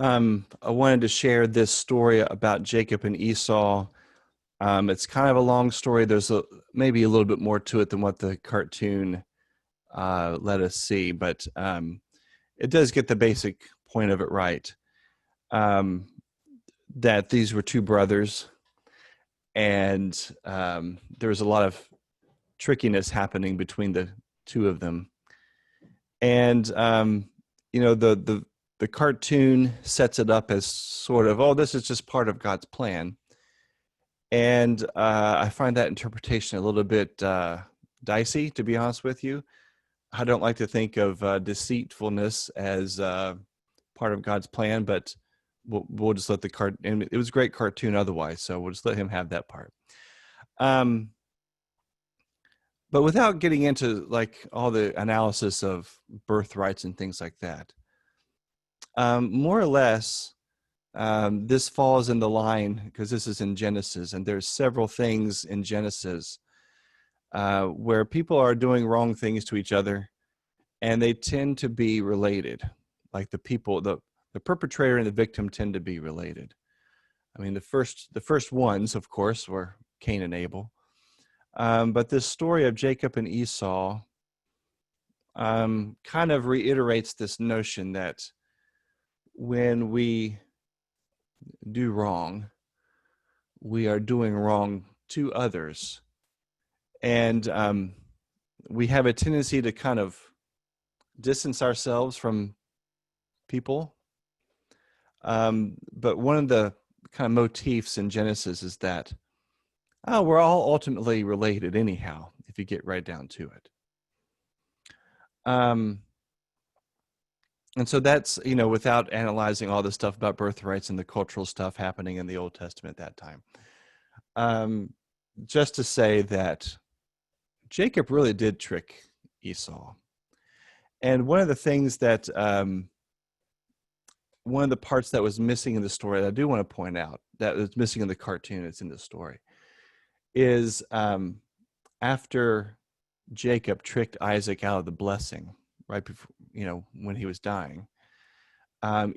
I wanted to share this story about Jacob and Esau. It's kind of a long story. There's maybe a little bit more to it than what the cartoon let us see, but it does get the basic point of it right. Um, that these were two brothers, and there was a lot of trickiness happening between the two of them. And the cartoon sets it up as sort of, oh, this is just part of God's plan. And I find that interpretation a little bit dicey, to be honest with you. I don't like to think of deceitfulness as part of God's plan, but we'll just let the cart. And it was a great cartoon otherwise, so we'll just let him have that part. But without getting into like all the analysis of birthrights and things like that, more or less, this falls in the line because this is in Genesis, and there's several things in Genesis where people are doing wrong things to each other, and they tend to be related. Like the perpetrator and the victim tend to be related. I mean, the first ones, of course, were Cain and Abel. But this story of Jacob and Esau kind of reiterates this notion that when we do wrong, we are doing wrong to others. And we have a tendency to kind of distance ourselves from people. But one of the kind of motifs in Genesis is that we're all ultimately related anyhow, if you get right down to it. And so that's, without analyzing all the stuff about birthrights and the cultural stuff happening in the Old Testament at that time. Just to say that Jacob really did trick Esau. And one of the things that, one of the parts that was missing in the story that I do want to point out, that was missing in the cartoon, it's in the story, is after Jacob tricked Isaac out of the blessing, right before, when he was dying,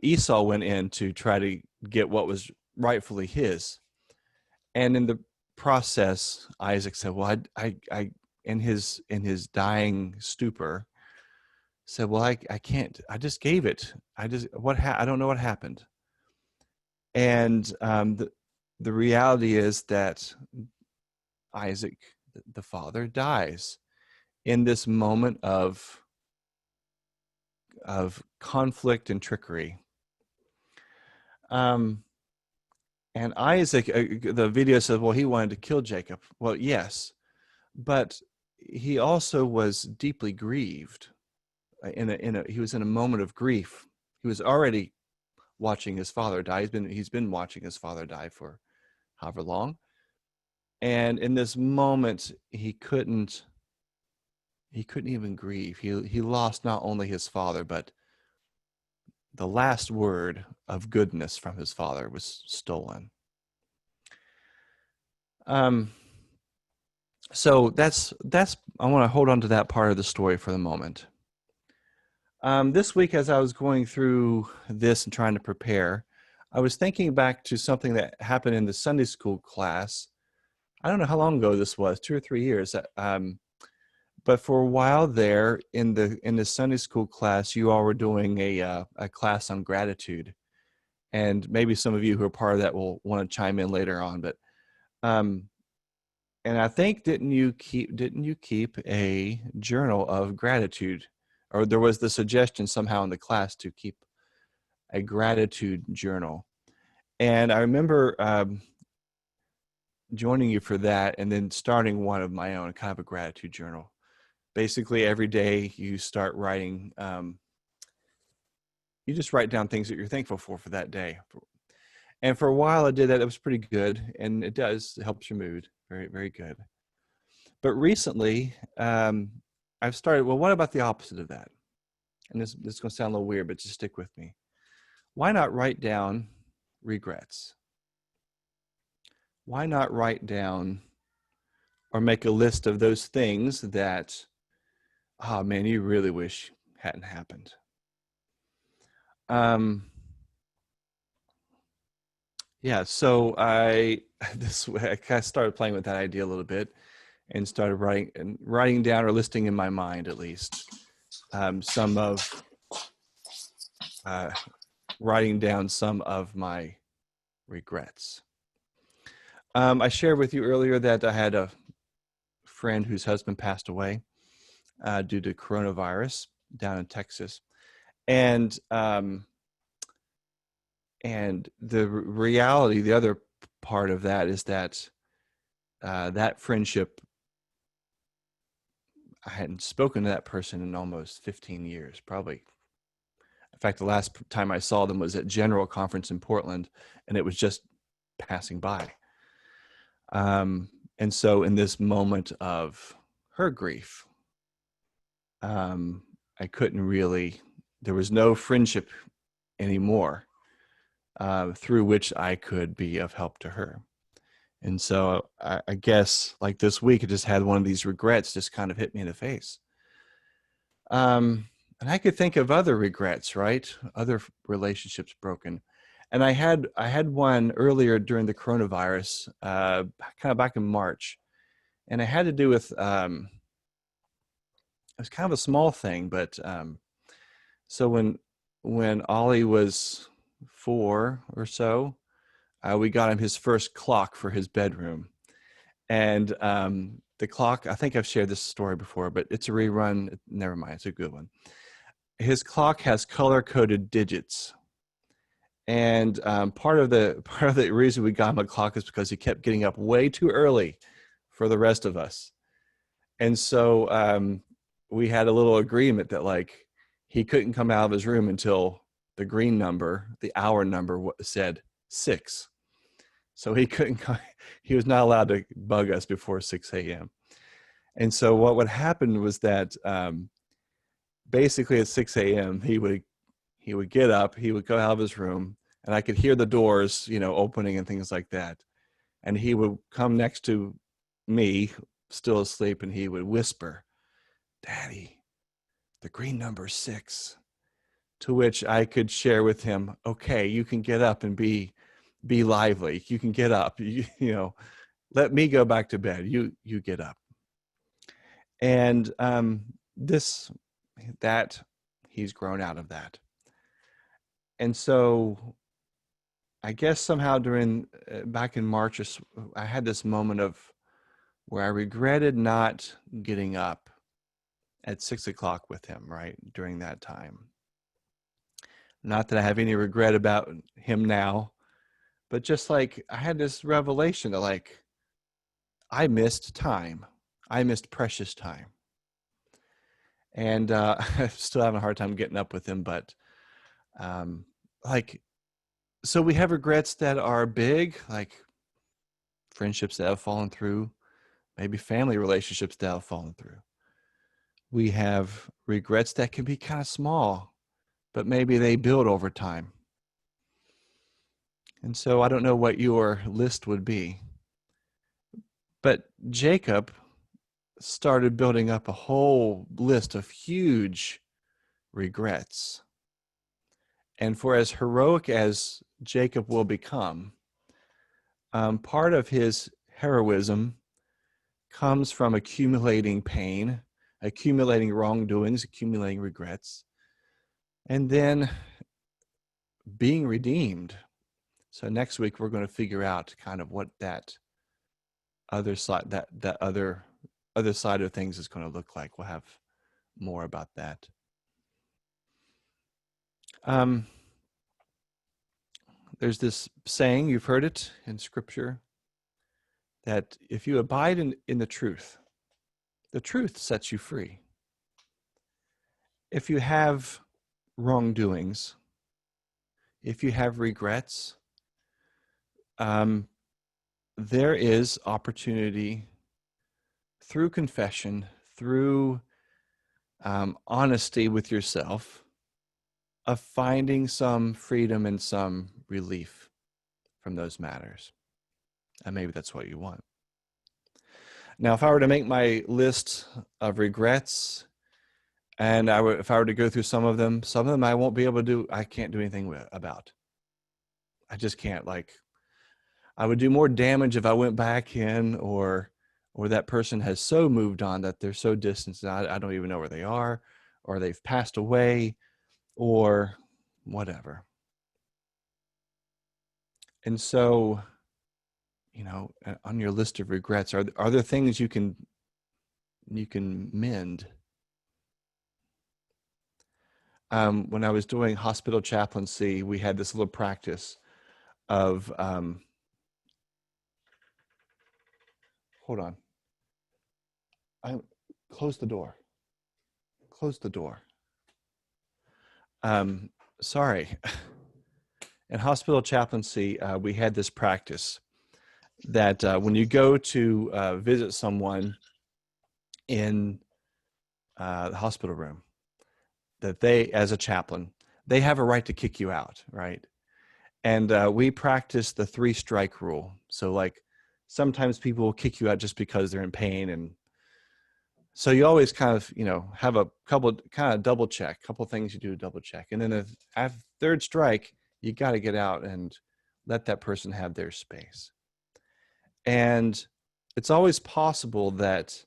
Esau went in to try to get what was rightfully his. And in the process, Isaac said, well, I in his dying stupor, said, well, I can't, I just gave it. I don't know what happened. And the reality is that Isaac, the father, dies in this moment of conflict and trickery. And Isaac, the video says, well, he wanted to kill Jacob. Well, yes, but he also was deeply grieved. He was in a moment of grief. He was already watching his father die. He's been watching his father die for however long. And in this moment, he couldn't even grieve. He lost not only his father, but the last word of goodness from his father was stolen. So that's I want to hold on to that part of the story for the moment. This week, as I was going through this and trying to prepare, I was thinking back to something that happened in the Sunday school class. I don't know how long ago this was, 2 or 3 years. But for a while there in the Sunday school class, you all were doing a class on gratitude, and maybe some of you who are part of that will want to chime in later on. But and I think didn't you keep a journal of gratitude, or there was the suggestion somehow in the class to keep a gratitude journal, and I remember joining you for that, and then starting one of my own, kind of a gratitude journal. Basically, every day you start writing, you just write down things that you're thankful for that day. And for a while I did that. It was pretty good. And it helps your mood. Very, very good. But recently, I've started, well, what about the opposite of that? And this is going to sound a little weird, but just stick with me. Why not write down regrets? Why not write down or make a list of those things that, oh man, you really wish hadn't happened? Yeah, so I this way I kind of started playing with that idea a little bit and started writing down or listing in my mind at least some of uh, writing down some of my regrets. I shared with you earlier that I had a friend whose husband passed away due to coronavirus down in Texas, and the reality, the other part of that is that that friendship, I hadn't spoken to that person in almost 15 years, probably. In fact, the last time I saw them was at General Conference in Portland, and it was just passing by. And so in this moment of her grief, I couldn't really, there was no friendship anymore through which I could be of help to her. And so I guess like this week, I just had one of these regrets just kind of hit me in the face. And I could think of other regrets, right? Other relationships broken. And I had one earlier during the coronavirus, kind of back in March, and it had to do with it was kind of a small thing, but so when Ollie was 4 or so, we got him his first clock for his bedroom, and the clock. I think I've shared this story before, but it's a rerun. Never mind, it's a good one. His clock has color-coded digits, and part of the reason we got him a clock is because he kept getting up way too early for the rest of us, and so we had a little agreement that like he couldn't come out of his room until the green number, the hour number, said 6. So he couldn't. He was not allowed to bug us before 6 a.m. And so what would happen was that basically at 6 a.m. he would get up, he would go out of his room, and I could hear the doors, opening and things like that. And he would come next to me, still asleep, and he would whisper, "Daddy, the green number 6." To which I could share with him, "Okay, you can get up and be lively. You can get up. Let me go back to bed. You get up." And that he's grown out of that. And so I guess somehow during back in March, I had this moment of where I regretted not getting up at 6 o'clock with him, right, during that time. Not that I have any regret about him now, but just like I had this revelation that like I missed time. I missed precious time. And I'm still having a hard time getting up with him, but like, so we have regrets that are big, like friendships that have fallen through, maybe family relationships that have fallen through. We have regrets that can be kind of small, but maybe they build over time. And so I don't know what your list would be. But Jacob started building up a whole list of huge regrets. And for as heroic as Jacob will become, part of his heroism comes from accumulating pain, accumulating wrongdoings, accumulating regrets, and then being redeemed. So next week we're going to figure out kind of what that other side, that other side of things is going to look like. We'll have more about that. There's this saying, you've heard it in Scripture, that if you abide in the truth sets you free. If you have wrongdoings, if you have regrets, there is opportunity through confession, through honesty with yourself, of finding some freedom and some relief from those matters. And maybe that's what you want. Now, if I were to make my list of regrets, and if I were to go through some of them I won't be able to do, I can't do anything about. I just can't. Like, I would do more damage if I went back in, or that person has so moved on that they're so distant that I don't even know where they are, or they've passed away, or whatever. And so, on your list of regrets, are there things you can mend? When I was doing hospital chaplaincy, we had this little practice of, hold on. Close the door. Close the door. Sorry. In hospital chaplaincy, we had this practice that when you go to visit someone in the hospital room, that they, as a chaplain, they have a right to kick you out, right? And we practice the 3-strike rule. So like sometimes people will kick you out just because they're in pain. And so you always kind of, have a couple kind of double check, couple things you do to double check. And then after 3rd strike, you got to get out and let that person have their space. And it's always possible that,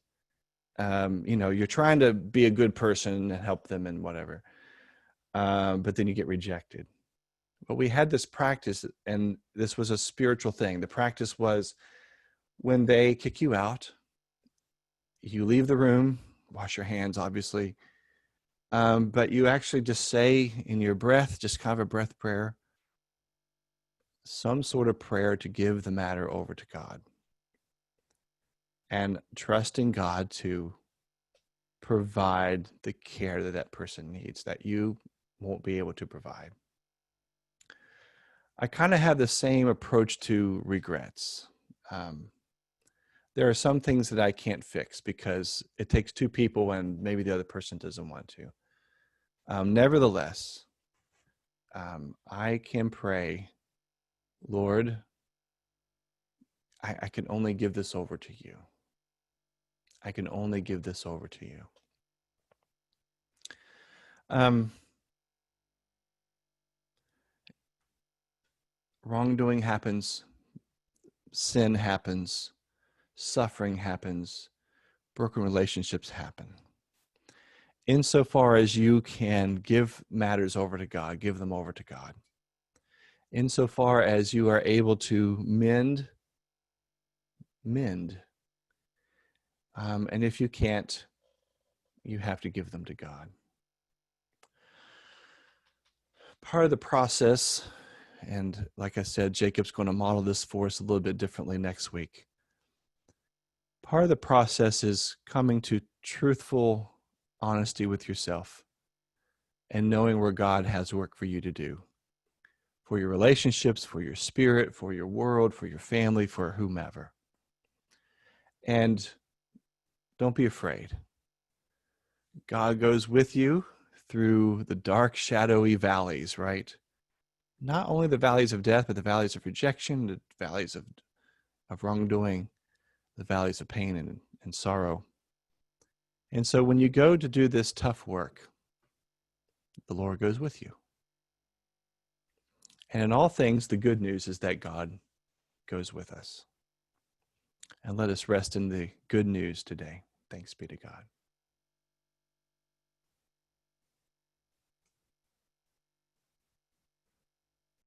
you're trying to be a good person and help them and whatever. But then you get rejected. But we had this practice, and this was a spiritual thing. The practice was when they kick you out, you leave the room, wash your hands, obviously. But you actually just say in your breath, just kind of a breath prayer, some sort of prayer to give the matter over to God. And trusting God to provide the care that person needs, that you won't be able to provide. I kind of have the same approach to regrets. There are some things that I can't fix because it takes 2 people and maybe the other person doesn't want to. Nevertheless, I can pray, Lord, I can only give this over to you. I can only give this over to you. Wrongdoing happens, sin happens, suffering happens, broken relationships happen. Insofar as you can give matters over to God, give them over to God. Insofar as you are able to mend. And if you can't, you have to give them to God. Part of the process, and like I said, Jacob's going to model this for us a little bit differently next week. Part of the process is coming to truthful honesty with yourself and knowing where God has work for you to do, for your relationships, for your spirit, for your world, for your family, for whomever. And don't be afraid. God goes with you through the dark, shadowy valleys, right? Not only the valleys of death, but the valleys of rejection, the valleys of wrongdoing, the valleys of pain and sorrow. And so when you go to do this tough work, the Lord goes with you. And in all things, the good news is that God goes with us. And let us rest in the good news today. Thanks be to God.